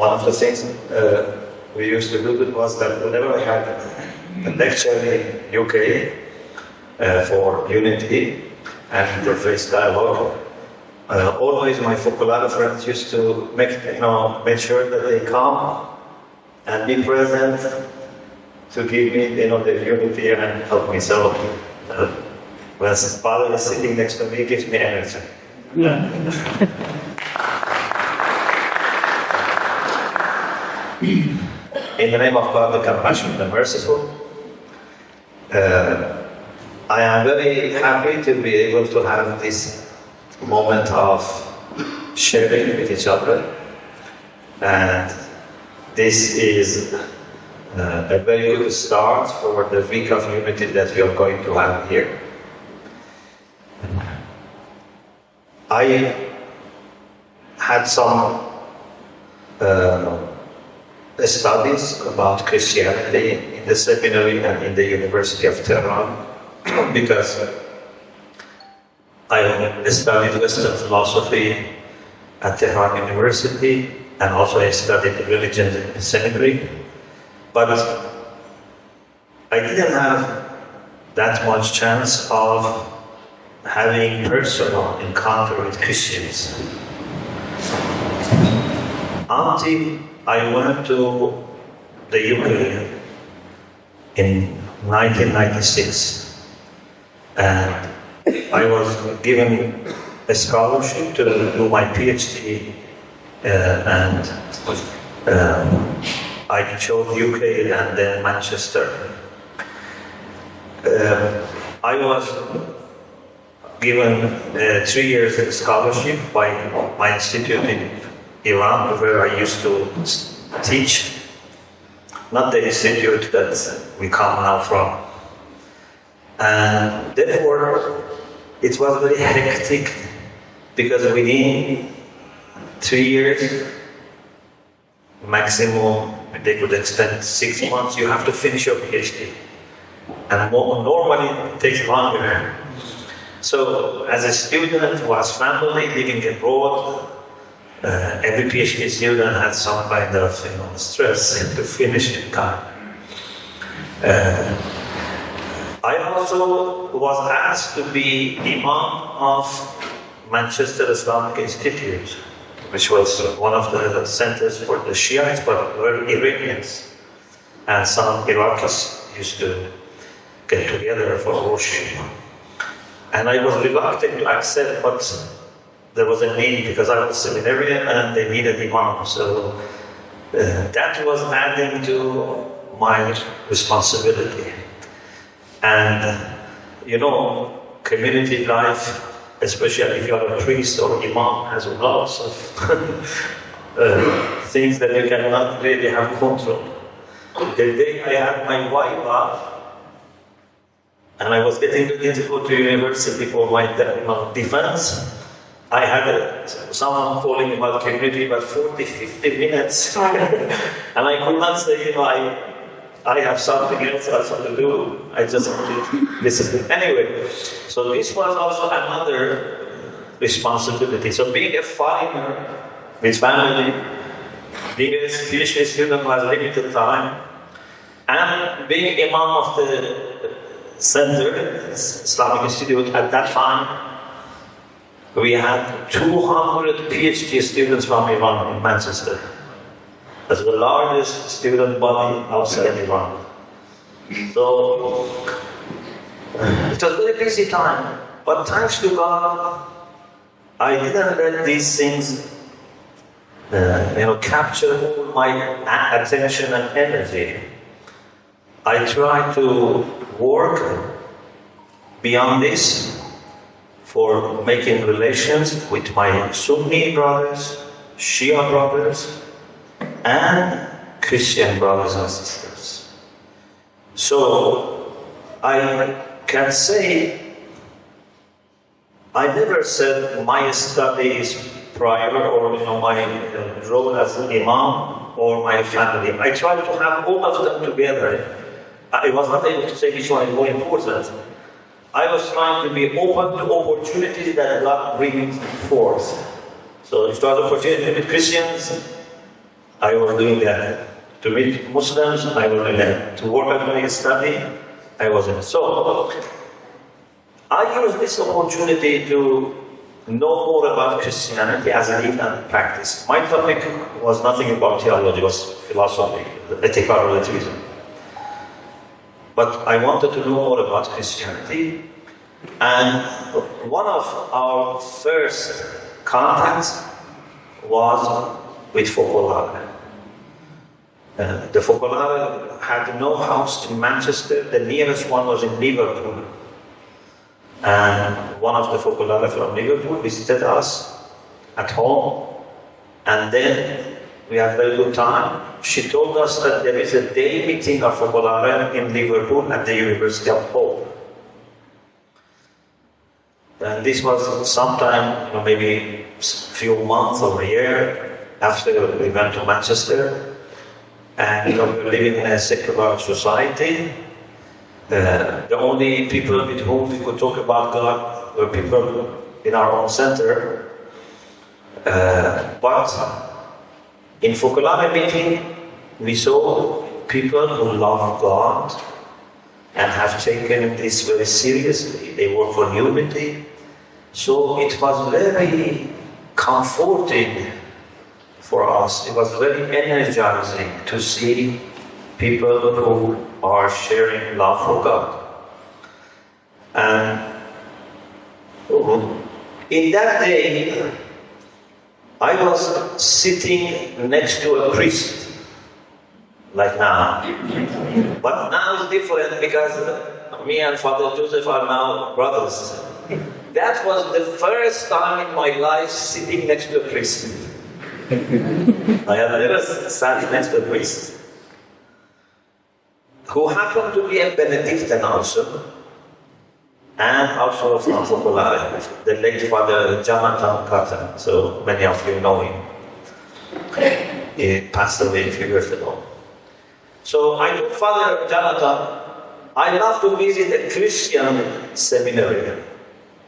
one of the things we used to do was that whenever I had a lecture in UK for unity and the face dialogue, always my Focolare friends used to make sure that they come and be present to give me the unity and help me. So when Father is sitting next to me, it gives me energy. Yeah. In the name of God, the compassionate and merciful, I am very happy to be able to have this moment of sharing with each other. And this is a very good start for the week of unity that we are going to have here. I had some studies about Christianity in the seminary and in the University of Tehran because I studied Western philosophy at Tehran University and also I studied religion in the seminary. But I didn't have that much chance of having personal encounter with Christians until I went to the UK in 1996 and I was given a scholarship to do my PhD and I chose UK and then Manchester. I was given a 3 years scholarship by my institute in Iran, where I used to teach, not the institute that we come now from. And therefore, it was very hectic because within 3 years, maximum, they could extend 6 months, you have to finish your PhD. And normally it takes longer. So as a student who has family living abroad, every PhD student had some kind of stress to finish in time. I also was asked to be Imam of Manchester Islamic Institute, which was one of the centers for the Shiites, but were Iranians. And some Iraqis used to get together for worship. And I was reluctant to accept, but there was a need because I was seminarian and they needed Imam. So that was adding to my responsibility. And community life, especially if you are a priest or imam, has lots of things that you cannot really have control. The day I had my wife and I was getting ready to go to university for my defense, I had someone calling about community about 40, 50 minutes. And I could not say, I have something else I have to do. I just have to listen. Anyway, so this was also another responsibility. So being a foreigner with family, being a PhD student was limited time, and being imam of the center, Islamic Institute, at that time, we had 200 PhD students from Iran in Manchester. That's the largest student body outside Iran. So it was a very busy time, but thanks to God, I didn't let these things capture all my attention and energy. I tried to work beyond this for making relations with my Sunni brothers, Shia brothers, and Christian brothers and sisters. So I can say I never said my study is prior or my role as an imam or my family. I tried to have all of them together. I was not able to say which one is more important. I was trying to be open to opportunities that God brings forth. So if there was opportunity with Christians, I was doing that to meet Muslims, I was doing that to work on my study, I was in. So, I used this opportunity to know more about Christianity as a lived and practice. My topic was nothing about theology, it was philosophy, ethical relativism. But I wanted to know more about Christianity, and one of our first contacts was with Focolare. The Focolare had no house in Manchester, the nearest one was in Liverpool. And one of the Focolare from Liverpool visited us at home, and then we had a very good time. She told us that there is a day meeting of Focolare in Liverpool at the University of Hope. And this was sometime, maybe a few months or a year after we went to Manchester. And we were living in a secular society. The only people with whom we could talk about God were people in our own center. But in Focolare meeting, we saw people who love God and have taken this very seriously. They work for unity. So it was very comforting for us. It was very energizing to see people who are sharing love for God. And in that day, I was sitting next to a priest, like now. But now it's different because me and Father Joseph are now brothers. That was the first time in my life sitting next to a priest. I had never sat next to a priest, who happened to be a Benedictine also, and also from Focolare, the late Father Jonathan Carter. So many of you know him. He passed away a few years ago. So I told Father Jonathan, I love to visit a Christian seminary,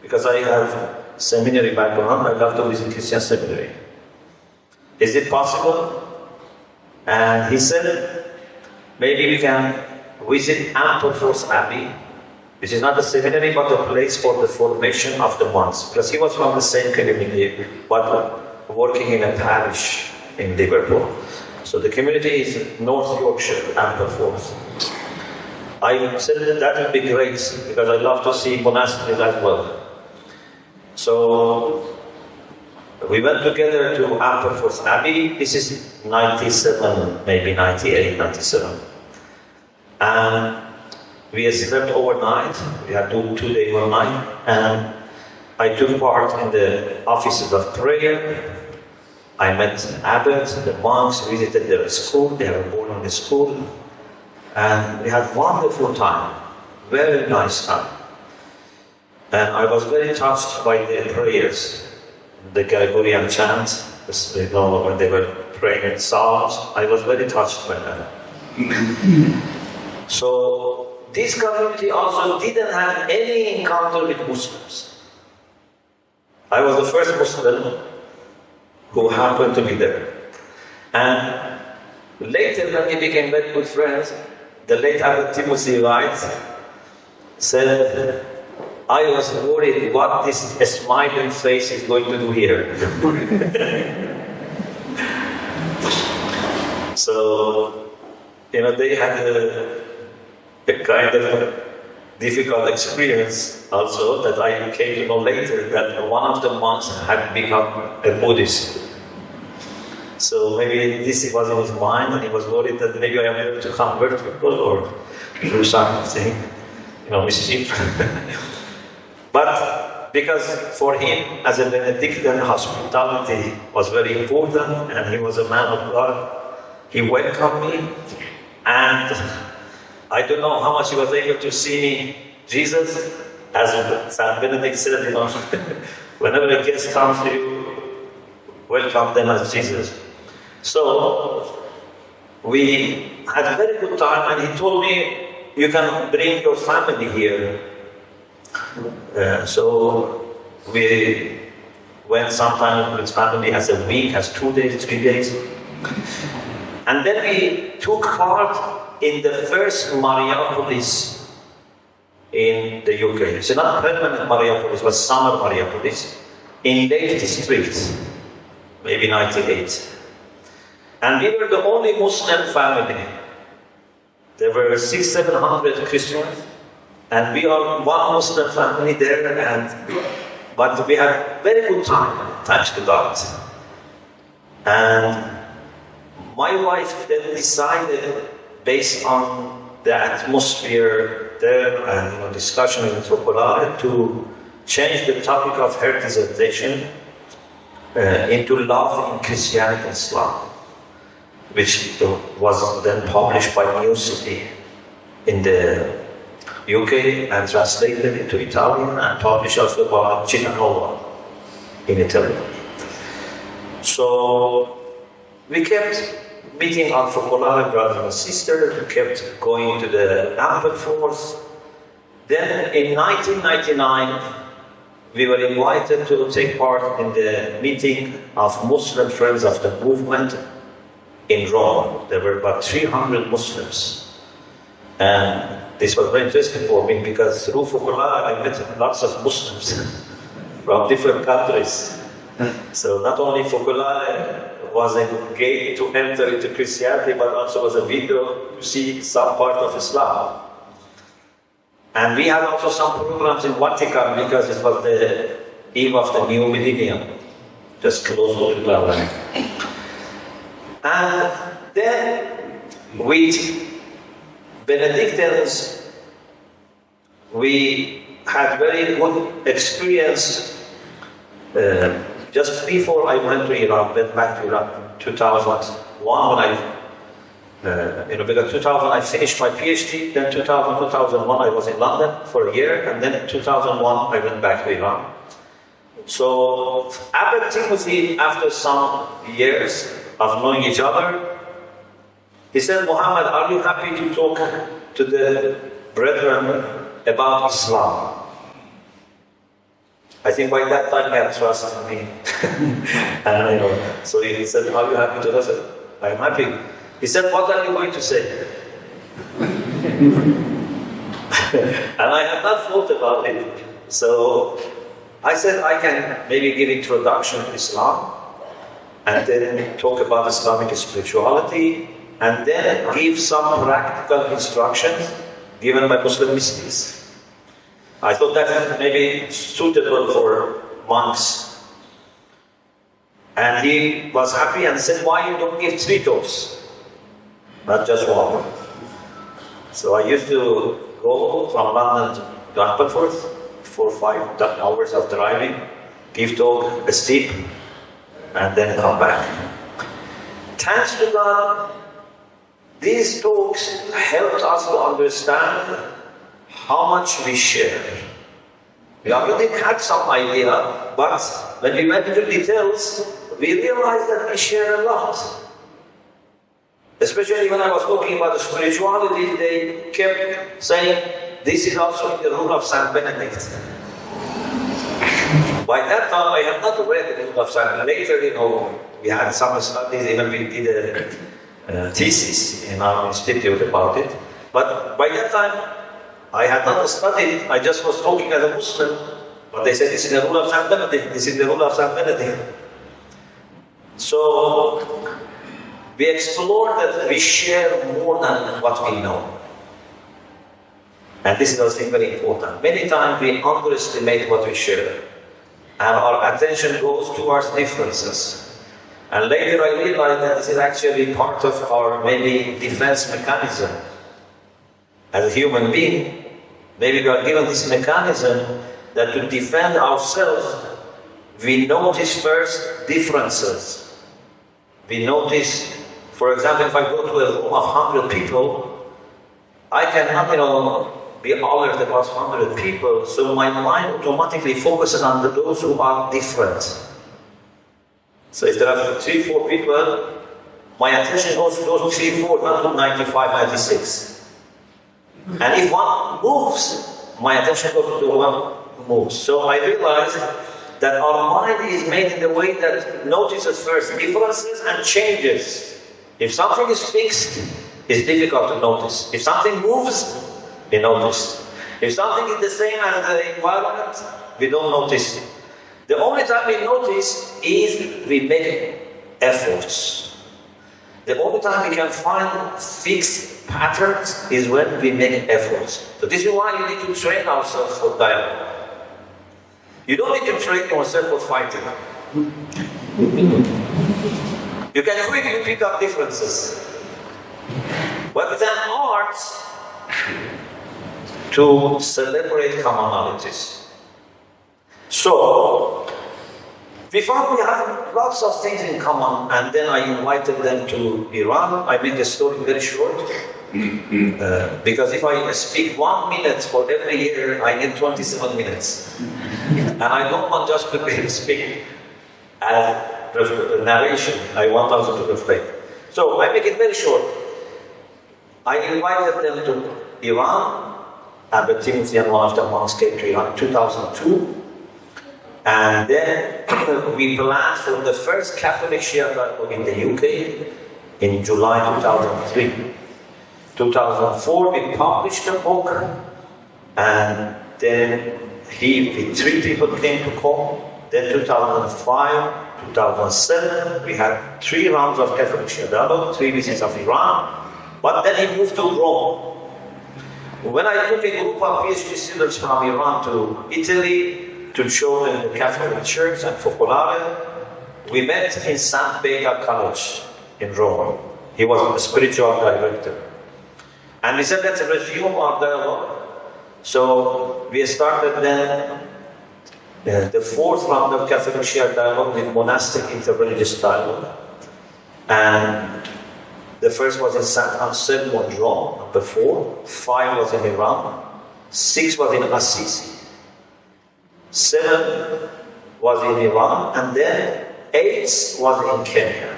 because I have seminary background. I love to visit Christian seminary. Is it possible? And he said, maybe we can visit Mariapolis Abbey, which is not a seminary but a place for the formation of the monks, because he was from the same community but working in a parish in Liverpool. So the community is North Yorkshire, Mariapolis. I said that would be great because I love to see monasteries as well. So we went together to Mariapolis Abbey. This is 97, maybe 98, 97. And we slept overnight. We had 2 days overnight. And I took part in the offices of prayer. I met abbots, the monks, visited their school. They were born in the school. And we had wonderful time. Very nice time. And I was very touched by the prayers. The Gregorian chant, when they were praying in psalms, I was very touched by that. So, this community also didn't have any encounter with Muslims. I was the first Muslim who happened to be there. And later, when we became very good friends, the late Abbot Timothy Wright said, I was worried what this smiling face is going to do here. So, they had a kind of difficult experience also that I came to know later, that one of the monks had become a Buddhist. So maybe this was in his mind, and he was worried that maybe I am able to convert people or do something, mischief. But because for him, as a Benedictine, hospitality was very important, and he was a man of God, he welcomed me, and I don't know how much he was able to see me, Jesus, as Saint Benedict said, whenever a guest comes to you, welcome them as Jesus. So, we had a very good time, and he told me, you can bring your family here. So, we went sometimes with family as a week, as 2 days, 3 days. And then we took part in the first Mariapolis in the UK. It's not permanent Mariapolis, but summer Mariapolis in Lake District, maybe 98. And we were the only Muslim family. There were 600-700 Christians, and we are one Muslim family there, but we had very good time, thanks to God. And my wife then decided, based on the atmosphere there and discussion in Focolare, to change the topic of her dissertation into love in Christianity and Islam, which was then published by New City in the UK and translated into Italian and published also by Cittadella in Italy. So we kept meeting on Focolare, brother and sister, we kept going to the Mariapolis. Then in 1999, we were invited to take part in the meeting of Muslim Friends of the Movement in Rome. There were about 300 Muslims. And this was very interesting for me because through Focolare I met lots of Muslims from different countries. So not only Focolare was a gate to enter into Christianity, but also was a window to see some part of Islam. And we had also some programs in Vatican because it was the eve of the new millennium, just close to the Lord. And then with Benedictines, we had very good experience. Just before I went back to Iran in 2001, because 2000 I finished my PhD, then 2001 I was in London for a year, and then 2001 I went back to Iran. So Abbot Timothy, after some years of knowing each other, he said, Muhammad, are you happy to talk to the brethren about Islam? I think by that time he had trust in me. And so he said, are you happy to listen? I am happy. He said, what are you going to say? And I had not thought about it. So I said, I can maybe give introduction to Islam, and then talk about Islamic spirituality, and then give some practical instructions given by Muslim mystics. I thought that may be suitable for monks. And he was happy and said, why you don't give 3 talks? Not just one. So I used to go from London to Mariapolis, 4 or 5 hours of driving, give talk, sleep, and then come back. Thanks to God, these talks helped us to understand how much we share. We already had some idea, but when we went into details, we realized that we share a lot. Especially when I was talking about the spirituality, they kept saying, this is also in the rule of Saint Benedict. By that time, I had not read the rule of Saint Benedict. Later, we had some studies, even we did a thesis in our institute about it. But by that time, I had not studied, I just was talking as a Muslim. But they said, this is the rule of Saint Benedict, this is the rule of Saint Benedict. So, we explored that we share more than what we know. And this is also very important. Many times we underestimate what we share. And our attention goes towards differences. And later I realized that this is actually part of our maybe defense mechanism. As a human being, maybe we are given this mechanism that to defend ourselves, we notice first differences. We notice, for example, if I go to a room of 100 people, I cannot, be alert about 100 people, so my mind automatically focuses on those who are different. So if there are 3-4 people, my attention goes to those 3-4, not to 95, 96. And if one moves, my attention goes to the one who moves. So I realized that our mind is made in the way that notices first differences and changes. If something is fixed, it's difficult to notice. If something moves, we notice. If something is the same as the environment, we don't notice. The only time we notice is we make efforts. The only time we can find fixed patterns is when we make efforts. So this is why we need to train ourselves for dialogue. You don't need to train yourself for fighting. You can quickly pick up differences. But it's an art to celebrate commonalities. So, we found we have lots of things in common, and then I invited them to Iran. I made the story very short, because if I speak 1 minute for every year, I need 27 minutes. And I don't want just to speak as narration, I want also to reflect. So, I make it very short. I invited them to Iran, and Timothy and one of the monks came to Iran in 2002. And then we planned for the first Catholic Shia dialogue in the UK in July 2003. 2004 we published the book, and then three people came to Qom. Then 2005, 2007 we had 3 rounds of Catholic Shia dialogue, 3 visits of Iran, but then he moved to Rome. When I took a group of PhD students from Iran to Italy, to show them the Catholic Church and Focolare, we met in St. Beda College in Rome. He was the spiritual director. And we said, let's resume our dialogue. So we started then the 4th round of Catholic Shia dialogue with monastic interreligious dialogue. And the first was in Saint Anselmo in Rome, number 4. 5 was in Iran. 6 was in Assisi. 7 was in Iran, and then 8 was in Kenya.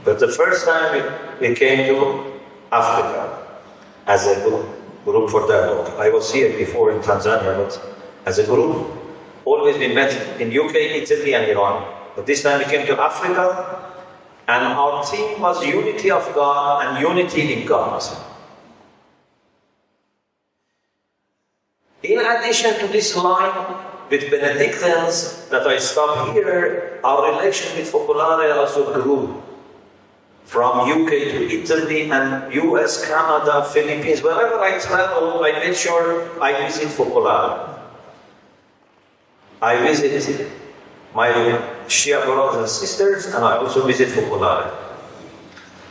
But the first time we came to Africa as a group for dialogue. I was here before in Tanzania, but as a group, always we met in UK, Italy, and Iran. But this time we came to Africa, and our theme was unity of God and unity in God. In addition to this line, with Benedictines, that I stop here, our relation with Focolare also grew. From UK to Italy and US, Canada, Philippines, wherever I travel, I make sure I visit Focolare. I visit my Shia brothers and sisters, and I also visit Focolare.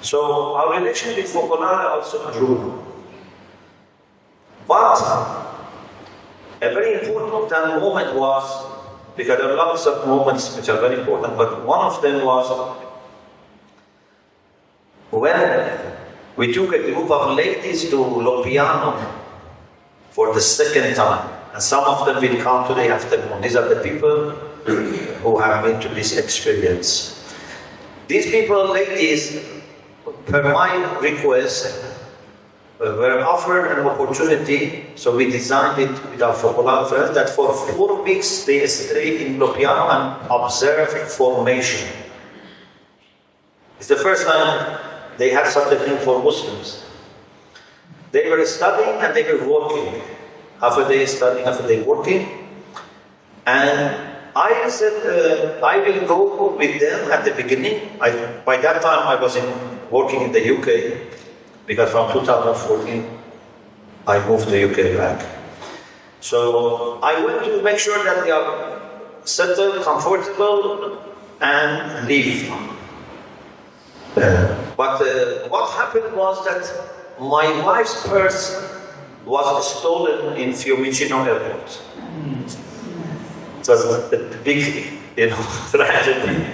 So our relation with Focolare also grew. But a very important moment was, because there are lots of moments which are very important, but one of them was when we took a group of ladies to Lopiano for the 2nd time. And some of them will come today afternoon. These are the people who have been to this experience. These people, ladies, per my request, were offered an opportunity, so we designed it with our Focolare friends, that for 4 weeks they stay in Lopiano and observe formation. It's the first time they had such a thing for Muslims. They were studying and they were working. Half a day studying, half a day working. And I said, I will go with them at the beginning. By that time I was working in the UK, because from 2014 I moved to the UK back. So I went to make sure that they are settled, comfortable, and leave. But what happened was that my wife's purse was stolen in Fiumicino airport. It was a big, tragedy.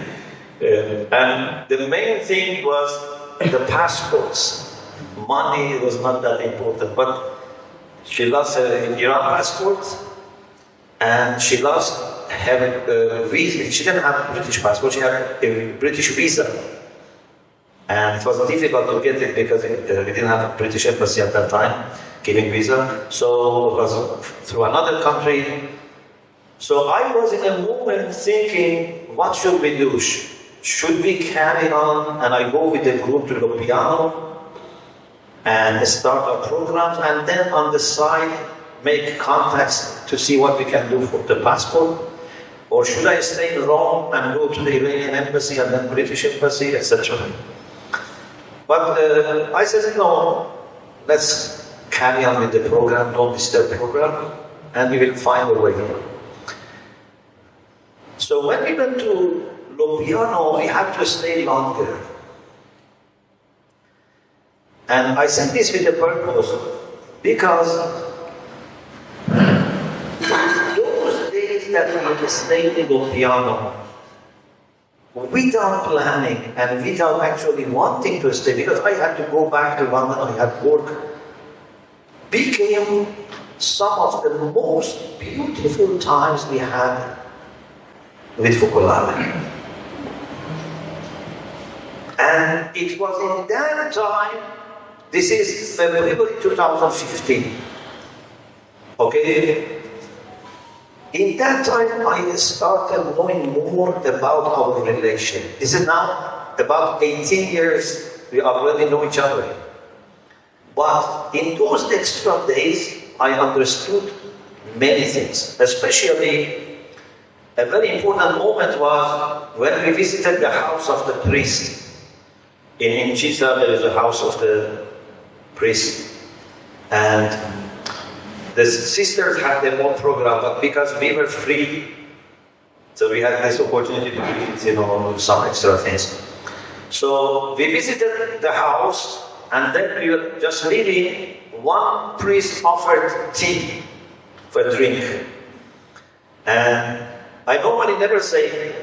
And the main thing was the passports. Money was not that important, but she lost her Iran passport, and she lost her visa. She didn't have a British passport, she had a British visa. And it was difficult to get it because we didn't have a British embassy at that time giving visa. So it was through another country. So I was in a moment thinking, what should we do? should we carry on and I go with the group to the piano and start our programs and then on the side make contacts to see what we can do for the passport? Or should I stay in Rome and go to the Iranian embassy and then British embassy, etc.? But I said, no, let's carry on with the program, don't disturb the program, and we will find a way. So when we went to Lopiano, we had to stay longer. And I said this with a purpose, because those days that we stayed in Lopiano, without planning and without actually wanting to stay, because I had to go back to London, I had work, became some of the most beautiful times we had with Focolare. And it was in that time, this is February 2015, okay? In that time, I started knowing more about our relation. This is now about 18 years, we already know each other. But in those extra days, I understood many things. Especially, a very important moment was when we visited the house of the priest. In Incisa, there is a house of the priest. And the sisters had their own program, but because we were free, so we had this opportunity to visit, some extra things. So we visited the house, and then we were just leaving. One priest offered tea for a drink. And I normally never say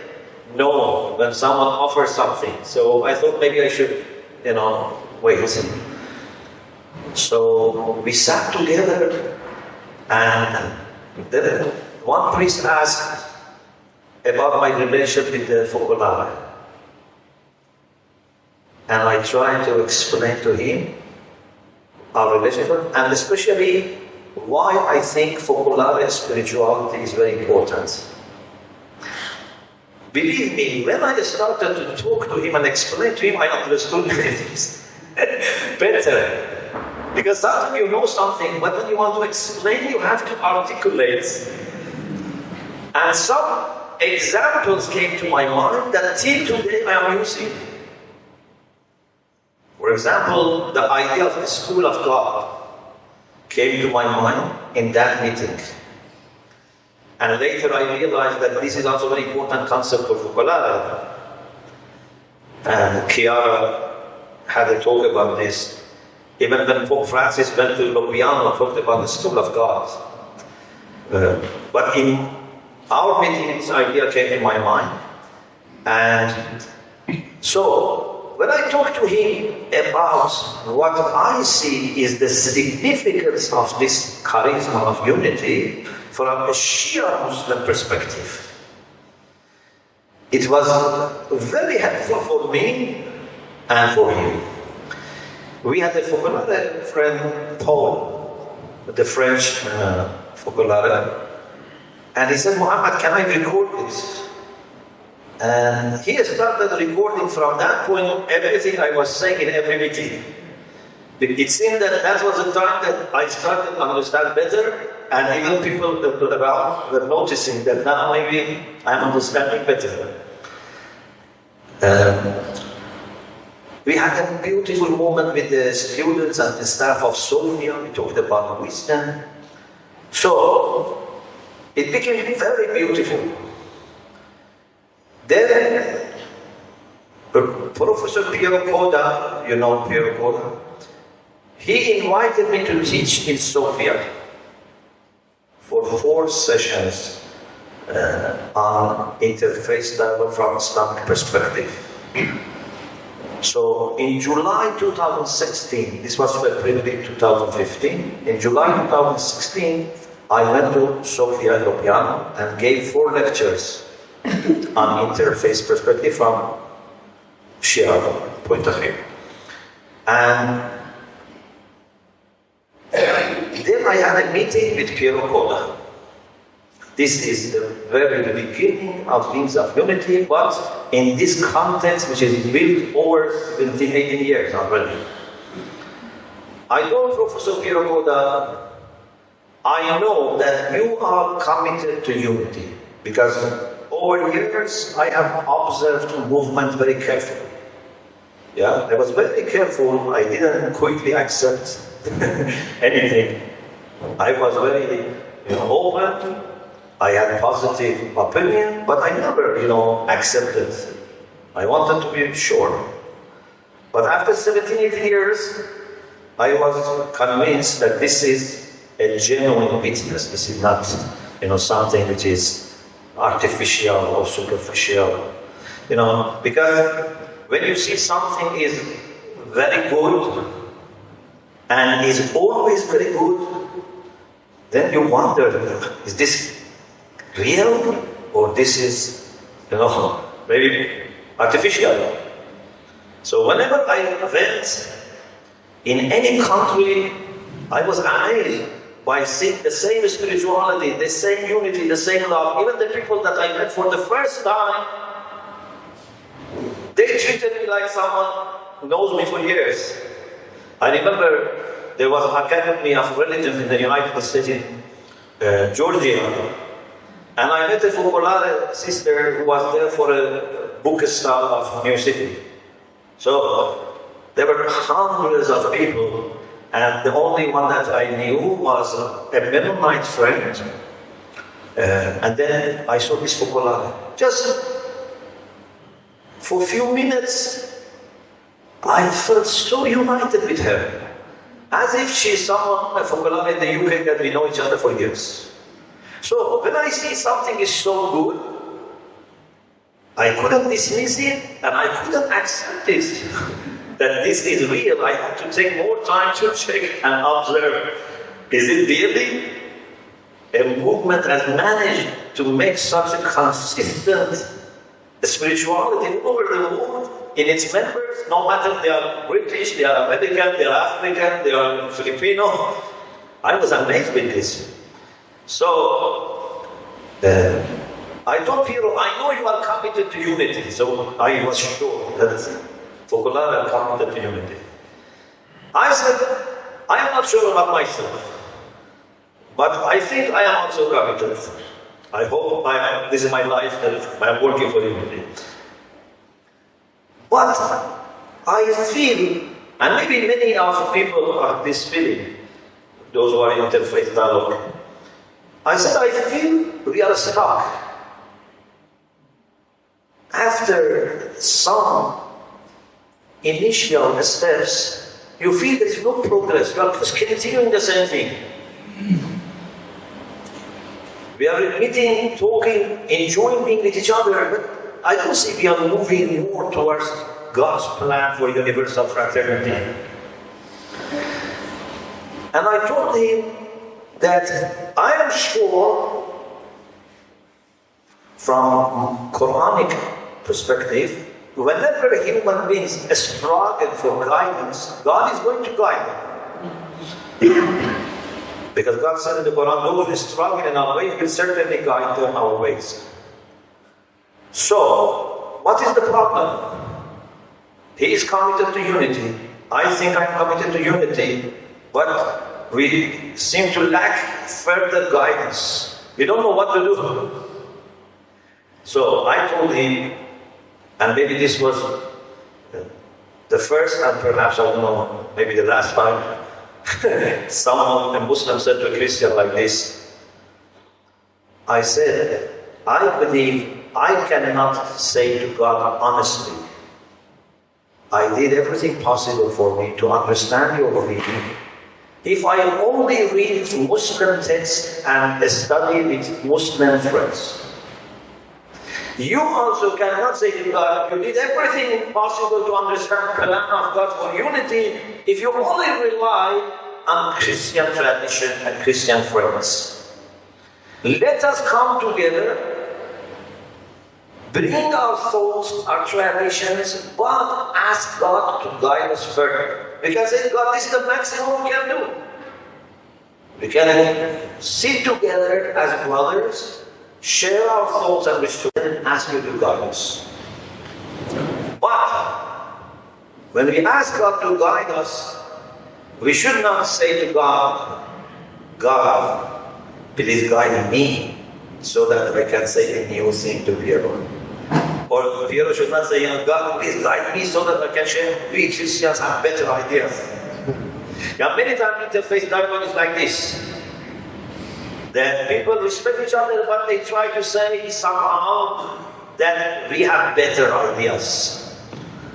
no when someone offers something. So I thought maybe I should, wait. So we sat together, and then one priest asked about my relationship with the Focolare. And I tried to explain to him our relationship, and especially why I think Focolare spirituality is very important. Believe me, when I started to talk to him and explain to him, I understood things better. Because sometimes you know something, but when you want to explain, you have to articulate. And some examples came to my mind that till today I am using. For example, the idea of the school of God came to my mind in that meeting. And later I realized that this is also a very important concept for Focolare. And Chiara had a talk about this. Even when Pope Francis went to Lopiano, talked about the school of God. But in our meeting, this idea came in my mind. And so, when I talk to him about what I see is the significance of this charisma of unity from a Shia Muslim perspective, it was very helpful for me and for him. We had a Focolare friend, Paul, the French Focolare, and he said, Muhammad, can I record it? And he started recording from that point everything I was saying in every meeting. It seemed that that was the time that I started to understand better, and even people around were noticing that now maybe I'm understanding better. We had a beautiful moment with the students and the staff of Sofia. We talked about wisdom. So, it became very beautiful. Then, Professor Piero Coda, you know Piero Coda, he invited me to teach in Sofia for 4 sessions on interfaith dialogue from Islamic perspective. So in July 2016, this was February 2015, in July 2016, I went to Sofia Lopiano and gave 4 lectures on interfaith perspective from Shia point of view. And then I had a meeting with Piero Coda. This is the very beginning of things of unity, but in this context which is built over 17, 18 years already. I told Professor Piero that I know that you are committed to unity because over years I have observed the movement very carefully. Yeah, I was very careful. I didn't quickly accept anything. I was very, open. I had positive opinion, but I never, accepted. I wanted to be sure. But after 17, 18 years, I was convinced that this is a genuine business. This is not, something which is artificial or superficial. Because when you see something is very good and is always very good, then you wonder, is this real or this is, maybe artificial? So whenever I went in any country, I was amazed by seeing the same spirituality, the same unity, the same love. Even the people that I met for the first time, they treated me like someone who knows me for years. I remember there was an Academy of Religion in the United States in Georgia. And I met a Focolare sister who was there for a book stall of New City. So there were hundreds of people, and the only one that I knew was a Mennonite friend. And then I saw this Focolare. Just for a few minutes, I felt so united with her. As if she's someone, a Focolare in the UK, that we know each other for years. So when I see something is so good, I couldn't dismiss it and I couldn't accept it. That this is real. I had to take more time to check and observe. Is it really a movement has managed to make such a consistent spirituality over the world in its members, no matter they are British, they are American, they are African, they are Filipino? I was amazed with this. So, I told Piero, I know you are committed to unity. So I was sure that Focolare are committed to unity. I said, I am not sure about myself, but I think I am also committed. I hope this is my life that I am working for unity. But I feel, and maybe many of people have this feeling, those who are interfaith dialogue, I said, I feel we are stuck. After some initial steps, you feel there is no progress. You are just continuing the same thing. We are meeting, talking, enjoying being with each other, but I don't see we are moving more towards God's plan for universal fraternity. And I told him that I am sure, from Quranic perspective, whenever human beings struggle for guidance, God is going to guide them. Because God said in the Quran, those who struggle in our way, He will certainly guide them our ways. So, what is the problem? He is committed to unity. I think I'm committed to unity, but we seem to lack further guidance. We don't know what to do. So I told him, and maybe this was the first and perhaps, I don't know, maybe the last time someone, a Muslim, said to a Christian like this. I said, I believe I cannot say to God honestly, I did everything possible for me to understand your religion. If I only read Muslim texts and study with Muslim friends, you also cannot say to God, you did everything possible to understand the plan of God for unity if you only rely on Christian tradition and Christian friends. Let us come together, bring our thoughts, our traditions, but ask God to guide us further. Because God, this is the maximum we can do. We can sit together as brothers, share our thoughts and wish to ask you to guide us. But when we ask God to guide us, we should not say to God, God, please guide me so that I can say a new thing to Piero. Or Piero should not say, God, please guide me so that I can share. We Christians have better ideas. Many times interfaith dialogue is like this. That people respect each other, but they try to say somehow that we have better ideas.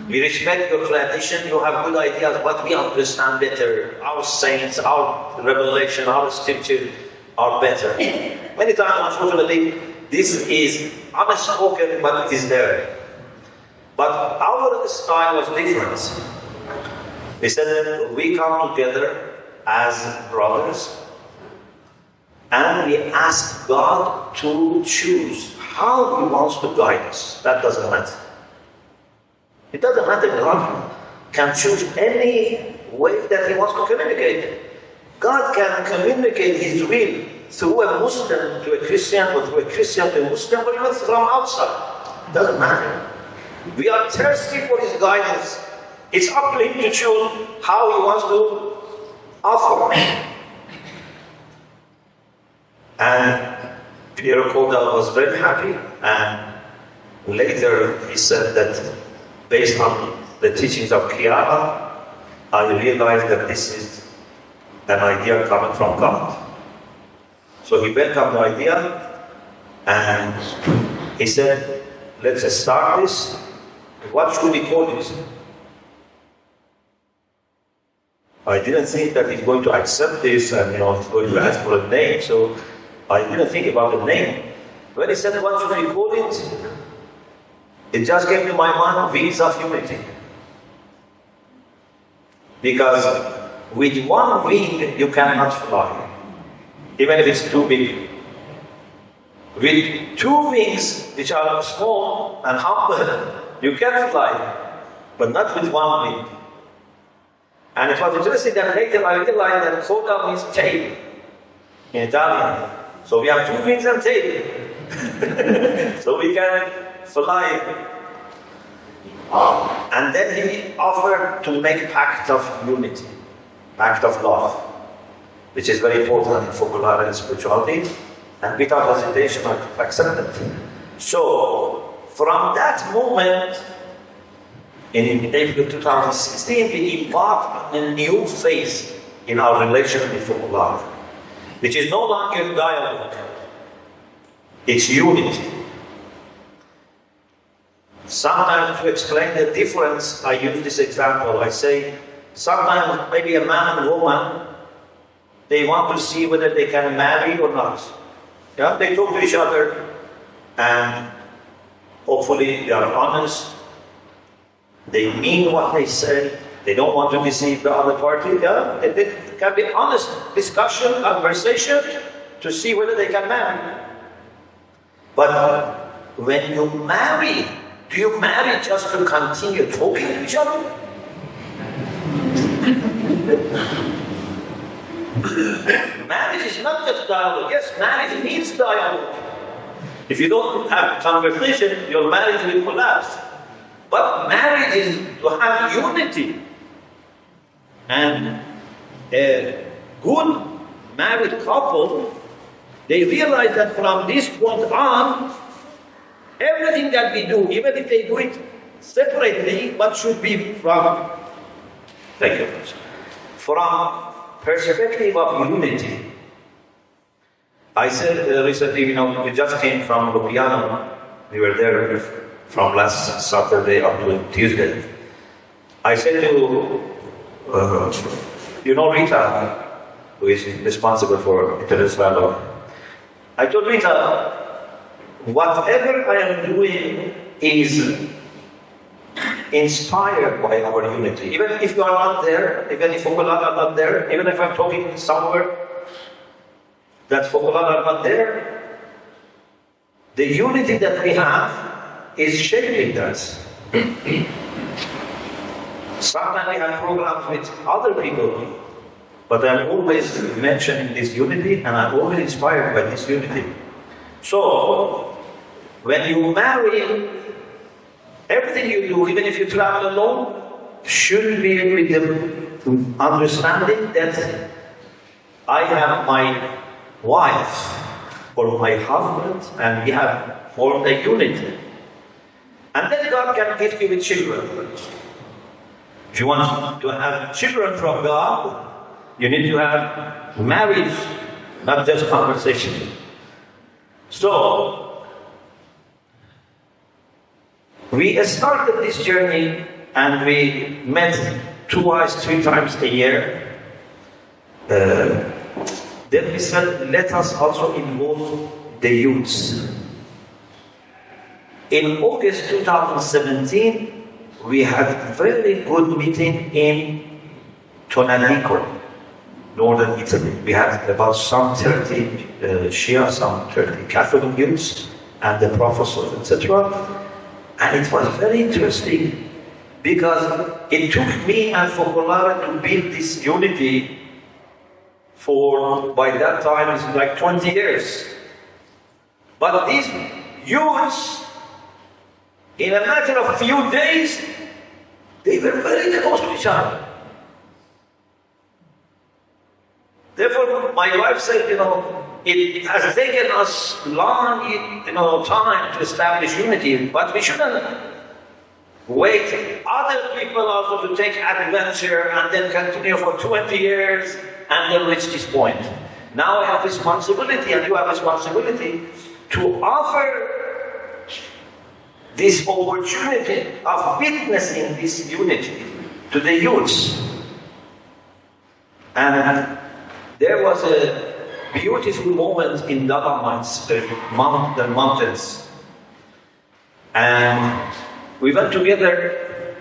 We respect your tradition, you have good ideas, but we understand better. Our saints, our revelation, our scripture are better. Many times, unfortunately, this is unspoken, but it is there. But our style was different. We said that we come together as brothers, and we ask God to choose how He wants to guide us. That doesn't matter. It doesn't matter. God can choose any way that He wants to communicate. God can communicate His will through a Muslim to a Christian, or through a Christian to a Muslim, or even from outside. It doesn't matter. We are thirsty for His guidance. It's up to Him to choose how He wants to offer. And Piero Koda was very happy, and later he said that based on the teachings of Chiara, I realized that this is an idea coming from God. So he welcomed the idea, and he said, let's start this. What should we call this? I didn't think that he's going to accept this and he's going to ask for a name, so I didn't think about the name. When he said, what should we call it? It just came to my mind, wings of unity. Because with one wing, you cannot fly, even if it's too big. With two wings, which are small and humble, you can fly, but not with one wing. And it was interesting that later I realized that coda means tail in Italian. So we have two wings and tail. So we can fly. And then he offered to make a pact of unity, pact of love, which is very important in folklore and spirituality, and without hesitation I accepted. So from that moment, in April 2016, we embarked on a new phase in our relation with folklore, which is no longer dialogue, it's unity. Sometimes to explain the difference, I use this example. I say, sometimes maybe a man and woman, they want to see whether they can marry or not. Yeah, they talk to each other, and hopefully they are honest. They mean what they say. They don't want to deceive the other party. Yeah, it can be honest discussion, conversation to see whether they can marry. But when you marry, do you marry just to continue talking to each other? Marriage is not just dialogue. Yes, marriage needs dialogue. If you don't have conversation, your marriage will collapse. But marriage is to have unity. And a good married couple, they realize that from this point on, everything that we do, even if they do it separately, but should be from, from perspective of unity. I said recently, we just came from Lupiano. We were there from last Saturday up to Tuesday. I said to, Rita, who is responsible for interest dialogue. I told Rita, whatever I am doing is inspired by our unity. Even if you are not there, even if Fokolad are not there, even if I'm talking somewhere that Fokolad are not there, the unity that we have is shaping that. Sometimes we have programs with other people, but I'm always mentioning this unity, and I'm always inspired by this unity. So, when you marry, everything you do, even if you travel alone, should be with the understanding that I have my wife or my husband and we have formed a unity. And then God can gift you with children. If you want to have children from God, you need to have marriage, not just conversation. So, we started this journey and we met twice, 3 times a year. Then we said, let us also involve the youths. In August 2017, we had a very good meeting in Tonalico, northern Italy. We had about some 30 Shia, some 30 Catholic youths, and the professors, etc. And it was very interesting because it took me and Focolare to build this unity for, by that time, it's like 20 years. But these youths, in a matter of few days, they were very close to each other. Therefore, my wife said, it has taken us long, time to establish unity, but we shouldn't wait other people also to take adventure and then continue for 20 years and then reach this point. Now I have responsibility and you have responsibility to offer this opportunity of witnessing this unity to the youths. And there was a beautiful moment in Dolomites, the mountains. And we went together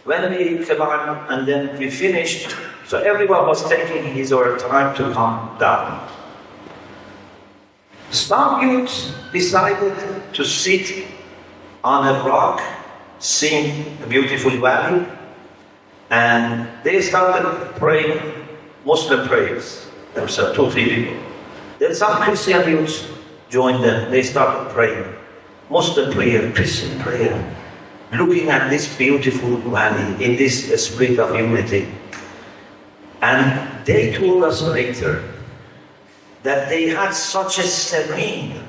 when we came on and then we finished. So everyone was taking his or her time to come down. Some youths decided to sit on a rock, seeing a beautiful valley, and they started praying Muslim prayers. There were 2, 3 people. Then some Christian youths joined them. They started praying Muslim prayer, Christian prayer, looking at this beautiful valley in this spirit of unity. And they told us later that they had such a serene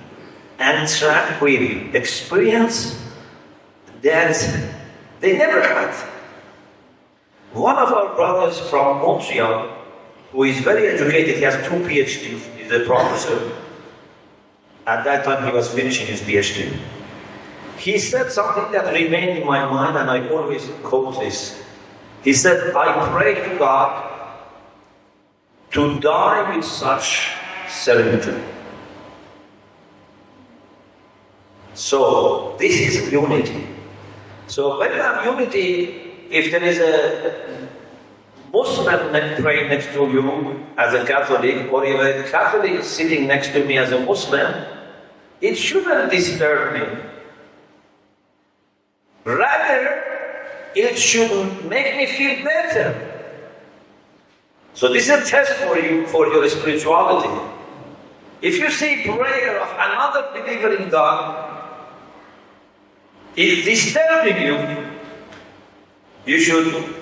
and tranquil experience that they never had. One of our brothers from Montreal, who is very educated, he has 2 PhDs, he's a professor. At that time he was finishing his PhD. He said something that remained in my mind and I always quote this. He said, I pray to God to die with such serenity. So, this is unity. So, when you have unity, if there is a Muslim praying next to you as a Catholic, or if a Catholic is sitting next to me as a Muslim, it shouldn't disturb me. Rather, it should make me feel better. So this is a test for you, for your spirituality. If you see prayer of another believer in God is disturbing you, you should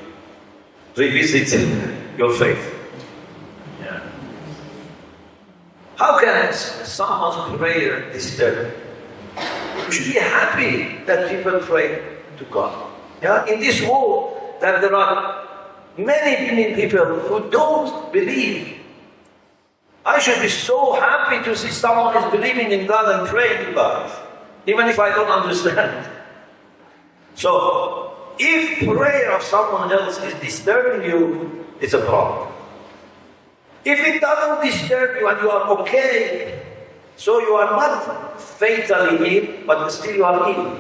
revisit your faith. Yeah. How can someone's prayer disturb? You should be happy that people pray to God. Yeah? In this world, that there are many people who don't believe. I should be so happy to see someone is believing in God and praying to God, even if I don't understand. So, if prayer of someone else is disturbing you, it's a problem. If it doesn't disturb you and you are okay, so you are not fatally ill, but still you are ill.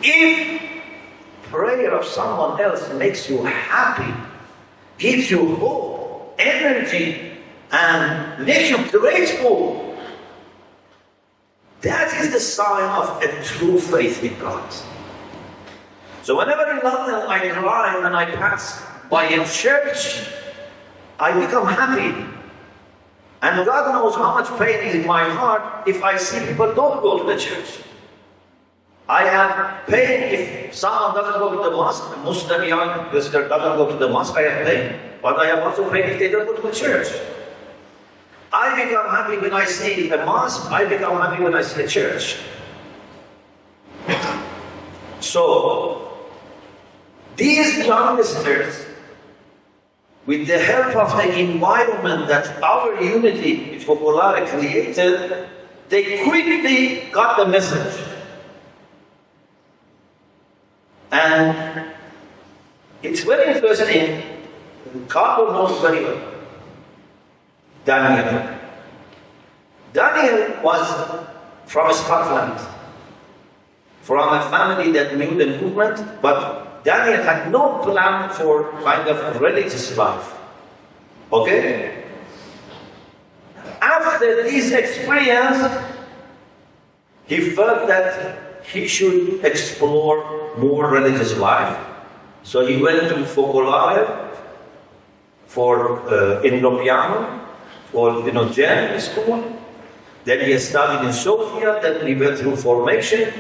If prayer of someone else makes you happy, gives you hope, energy, and makes you grateful, that is the sign of a true faith in God. So whenever in London I drive and I pass by a church, I become happy. And God knows how much pain is in my heart if I see people don't go to the church. I have pain if someone doesn't go to the mosque, a Muslim young visitor doesn't go to the mosque, I have pain. But I have also pain if they don't go to the church. I become happy when I see the mosque, I become happy when I see the church. So, these young visitors, with the help of the environment that our unity with Focolare created, they quickly got the message. And it's very interesting, Carlo knows very well Daniel. Daniel was from Scotland, from a family that knew the movement, but Daniel had no plan for kind of religious life. Okay? After this experience, he felt that he should explore more religious life. So he went to Focolare for in Lopiano, for Gen school. Then he studied in Sofia, then he went through formation.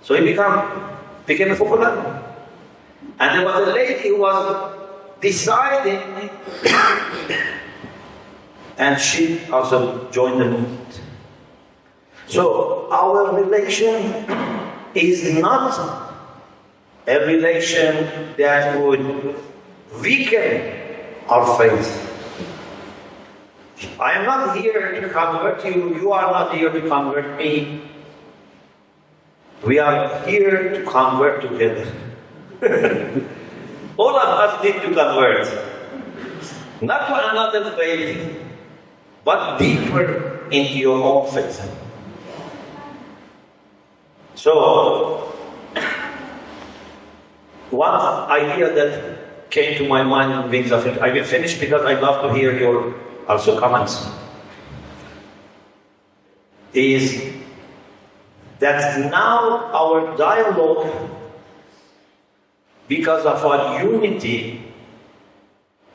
So he became a Focolare. And there was a lady who was deciding, and she also joined the movement. So our relation is not a relation that would weaken our faith. I am not here to convert you, you are not here to convert me. We are here to convert together. All of us need to convert. Not to another faith, but deeper into your own faith. So, one idea that came to my mind in Wings of It, I will finish because I love to hear your also comments, is that now our dialogue, because of our unity,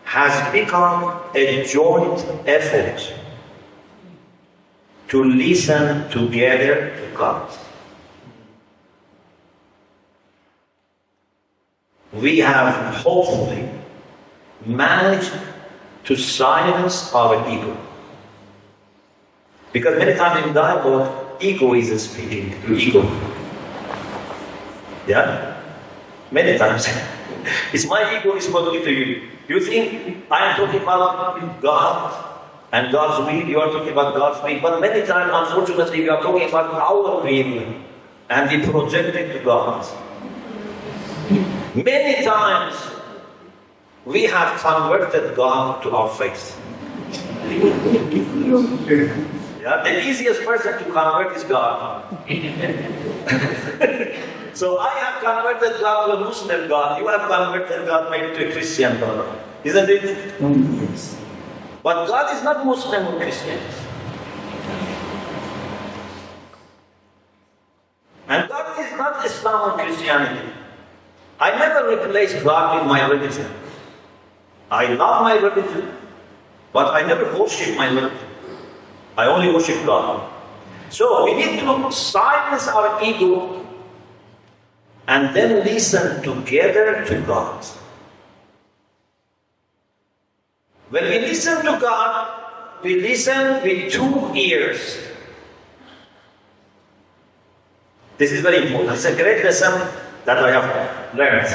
has become a joint effort to listen together to God. We have hopefully managed to silence our ego. Because many times in dialogue, ego is speaking to ego. Yeah? Many times. It's my ego is speaking to you. You think I am talking about God and God's will, you are talking about God's will. But many times, unfortunately, we are talking about our will and we project it to God. Many times, we have converted God to our faith. Yeah, the easiest person to convert is God. So I have converted God to a Muslim God. You have converted God maybe to a Christian God. Isn't it? But God is not Muslim or Christian. And God is not Islam or Christianity. I never replace God with my religion. I love my religion, but I never worship my religion. I only worship God. So we need to silence our ego and then listen together to God. When we listen to God, we listen with 2 ears. This is very important. It's a great lesson that I have learned.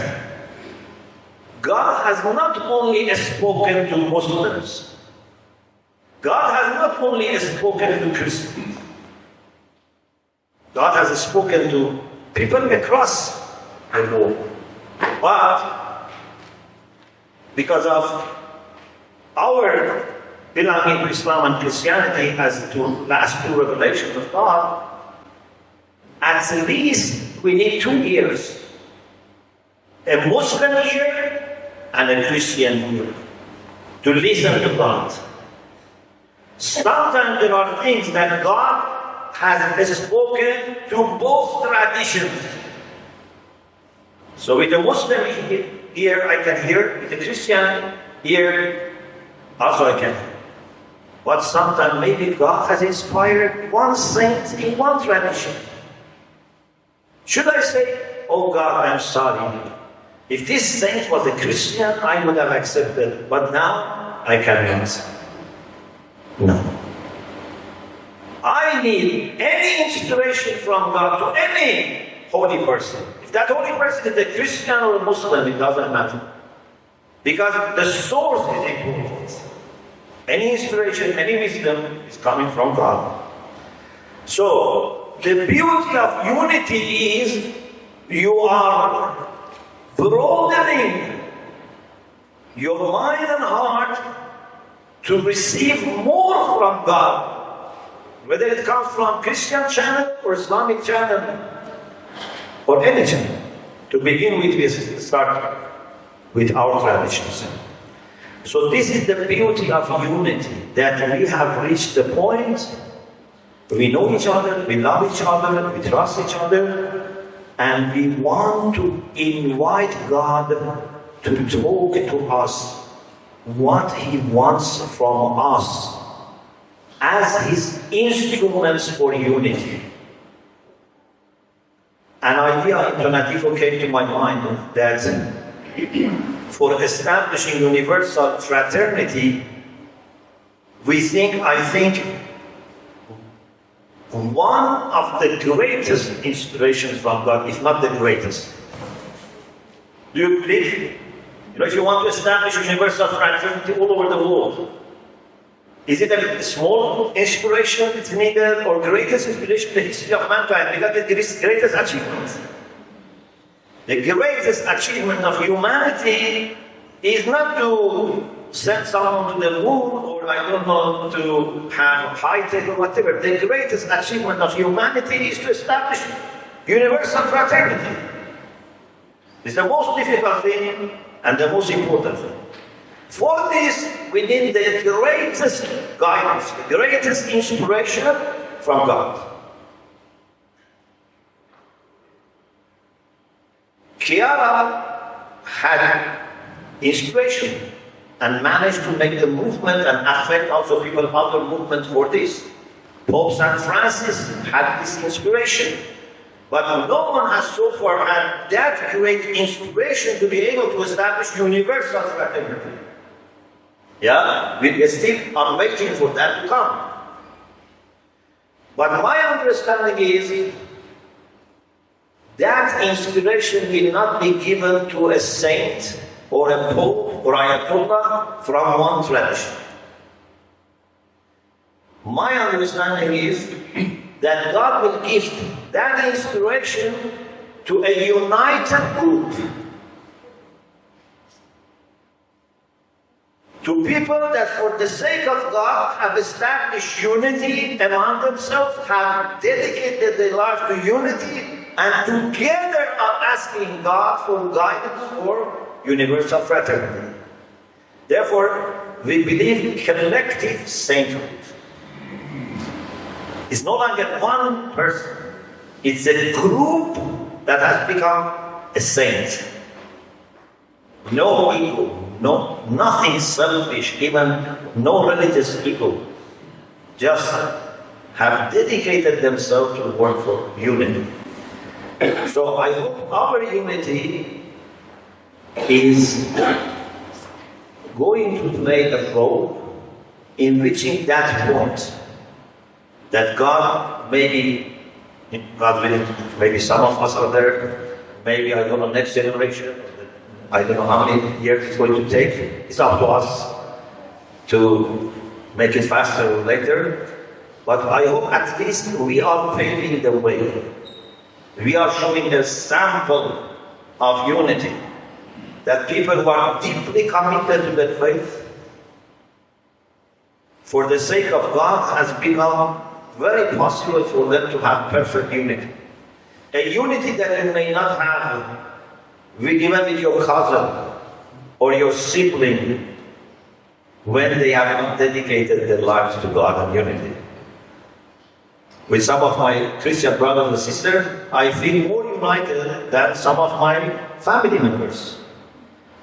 God has not only spoken to Muslims. God has not only spoken to Christians. God has spoken to people across the world. But because of our belonging to Islam and Christianity as the last 2 revelations of God, at least we need 2 ears. A Muslim ear and a Christian ear to listen to God. Sometimes there are things that God has spoken to both traditions. So with a Muslim ear I can hear, with a Christian ear also I can. But sometimes maybe God has inspired one saint in one tradition. Should I say, oh God, I'm sorry. If this saint was a Christian, I would have accepted. But now, I cannot. No. I need any inspiration from God to any holy person. If that holy person is a Christian or a Muslim, it doesn't matter. Because the source is important. Any inspiration, any wisdom is coming from God. So, the beauty of unity is you are broadening your mind and heart to receive more from God. Whether it comes from Christian channel or Islamic channel or any channel. To begin with, we start with our traditions. So this is the beauty of unity, that we have reached the point, we know each other, we love each other, we trust each other, and we want to invite God to talk to us what He wants from us as His instruments for unity. An idea alternative came to my mind that for establishing universal fraternity, I think, one of the greatest inspirations from God, if not the greatest. Do you believe? If you want to establish universal fraternity all over the world, is it a small inspiration it's needed, or greatest inspiration in the history of mankind? Because it is the greatest achievement. The greatest achievement of humanity is not to send someone to the moon, or I don't know, to have high-tech or whatever. The greatest achievement of humanity is to establish universal fraternity. It's the most difficult thing and the most important thing. For this, we need the greatest guidance, the greatest inspiration from God. Piero had inspiration and managed to make the movement and affect also people other movements for this. Pope St. Francis had this inspiration. But no one has so far had that great inspiration to be able to establish universal fraternity. Yeah, we still are waiting for that to come. But my understanding is that inspiration will not be given to a saint or a pope or ayatollah from one tradition. My understanding is that God will give that inspiration to a united group. To people that for the sake of God have established unity among themselves, have dedicated their life to unity, and together are asking God for guidance for universal fraternity. Therefore, we believe in collective sainthood. It's no longer one person. It's a group that has become a saint. No ego. No, nothing selfish, even no religious people. Just have dedicated themselves to work for unity. So I hope our unity is going to play a role in reaching that point that God willing, maybe some of us are there, maybe I don't know, next generation, I don't know how many years it's going to take. It's up to us to make it faster or later. But I hope at least we are paving the way. We are showing a sample of unity. That people who are deeply committed to the faith, for the sake of God, has become very possible for them to have perfect unity. A unity that you may not have even with your cousin or your sibling when they have not dedicated their lives to God and unity. With some of my Christian brothers and sisters, I feel more united than some of my family members.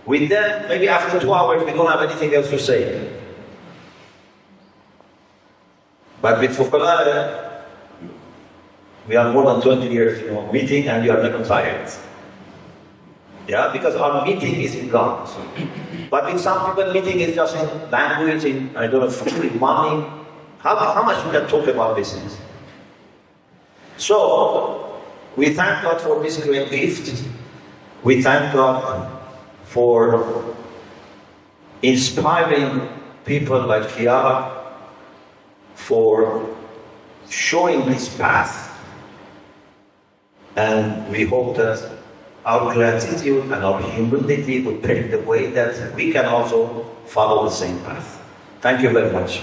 With them, maybe after 2 hours, we don't have anything else to say. But with Focolare, we are more than 20 years, meeting, and you are never tired. Yeah, because our meeting is in God. But with some people, meeting is just in language, in food, in money. How much we can talk about these things? So, we thank God for this great gift. We thank God for inspiring people like Piero, for showing this path. And we hope that our gratitude and our humility will pave the way that we can also follow the same path. Thank you very much.